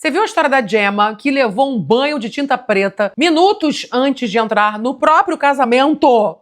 Você viu a história da Gemma, que levou um banho de tinta preta minutos antes de entrar no próprio casamento?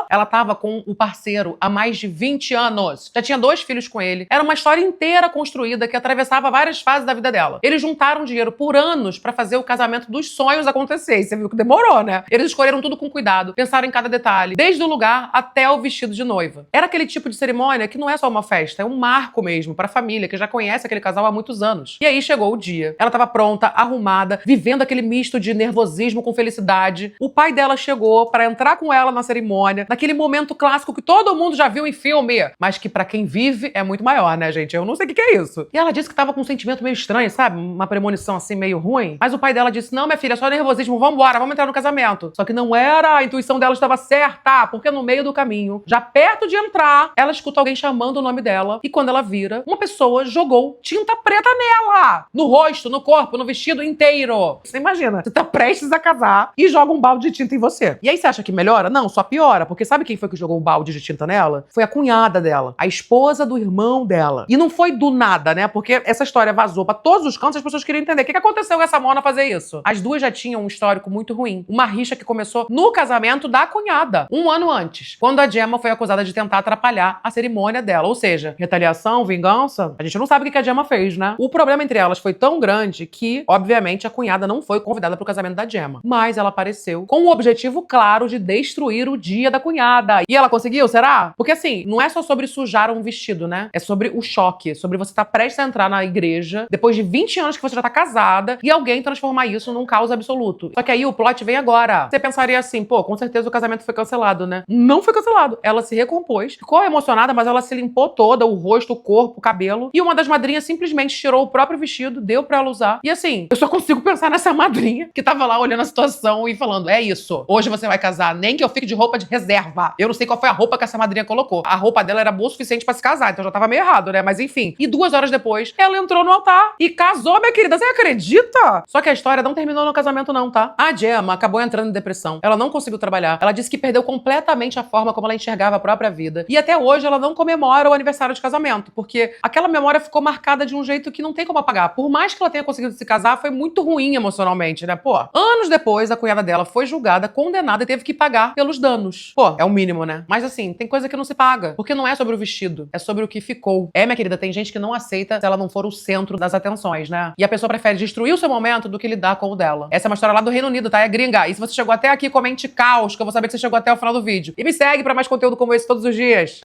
Ela tava com o parceiro há mais de 20 anos. Já tinha 2 filhos com ele. Era uma história inteira construída que atravessava várias fases da vida dela. Eles juntaram dinheiro por anos pra fazer o casamento dos sonhos acontecer. E você viu que demorou, né? Eles escolheram tudo com cuidado, pensaram em cada detalhe, desde o lugar até o vestido de noiva. Era aquele tipo de cerimônia que não é só uma festa, é um marco mesmo pra família, que já conhece aquele casal há muitos anos. E aí chegou o dia. Ela tava pronta, arrumada, vivendo aquele misto de nervosismo com felicidade. O pai dela chegou pra entrar com ela na cerimônia, naquele momento clássico que todo mundo já viu em filme, mas que pra quem vive é muito maior, né, gente? Eu não sei o que é isso. E ela disse que tava com um sentimento meio estranho, sabe? Uma premonição assim meio ruim. Mas o pai dela disse: não, minha filha, é só nervosismo, vambora, vamos entrar no casamento. Só que não era, a intuição dela estava certa, porque no meio do caminho, já perto de entrar, ela escuta alguém chamando o nome dela e quando ela vira, uma pessoa jogou tinta preta nela! No rosto, no corpo, no vestido inteiro. Você imagina, você tá prestes a casar e joga um balde de tinta em você. E aí você acha que melhora? Não, só piora, porque sabe quem foi que jogou o balde de tinta nela? Foi a cunhada dela, a esposa do irmão dela. E não foi do nada, né? Porque essa história vazou pra todos os cantos, as pessoas queriam entender o que aconteceu com essa Mona fazer isso. As duas já tinham um histórico muito ruim. Uma rixa que começou no casamento da cunhada, um ano antes, quando a Gemma foi acusada de tentar atrapalhar a cerimônia dela. Ou seja, retaliação, vingança, a gente não sabe o que a Gemma fez, né? O problema entre elas foi tão grande que, obviamente, a cunhada não foi convidada pro casamento da Gemma. Mas ela apareceu com o objetivo claro de destruir o dia da cunhada. E ela conseguiu, será? Porque assim, não é só sobre sujar um vestido, né? É sobre o choque, sobre você estar prestes a entrar na igreja, depois de 20 anos que você já tá casada, e alguém transformar isso num caos absoluto. Só que aí o plot vem agora. Você pensaria assim, pô, com certeza o casamento foi cancelado, né? Não foi cancelado. Ela se recompôs, ficou emocionada, mas ela se limpou toda, o rosto, o corpo, o cabelo. E uma das madrinhas simplesmente tirou o próprio vestido, deu pra ela usar. E assim, eu só consigo pensar nessa madrinha que tava lá olhando a situação e falando: é isso, hoje você vai casar, nem que eu fique de roupa de reserva. Eu não sei qual foi a roupa que essa madrinha colocou. A roupa dela era boa o suficiente pra se casar, então já tava meio errado, né? Mas enfim. E 2 horas depois, ela entrou no altar e casou, minha querida. Você acredita? Só que a história não terminou no casamento não, tá? A Gemma acabou entrando em depressão. Ela não conseguiu trabalhar. Ela disse que perdeu completamente a forma como ela enxergava a própria vida. E até hoje ela não comemora o aniversário de casamento, porque aquela memória ficou marcada de um jeito que não tem como apagar. Por mais que ela tenha conseguido se casar, foi muito ruim emocionalmente, né? Pô, anos depois, a cunhada dela foi julgada, condenada e teve que pagar pelos danos. Pô, é o mínimo, né? Mas assim, tem coisa que não se paga, porque não é sobre o vestido, é sobre o que ficou. É, minha querida, tem gente que não aceita se ela não for o centro das atenções, né? E a pessoa prefere destruir o seu momento do que lidar com o dela. Essa é uma história lá do Reino Unido, tá? É gringa. E se você chegou até aqui, comente caos, que eu vou saber que você chegou até o final do vídeo. E me segue pra mais conteúdo como esse todos os dias.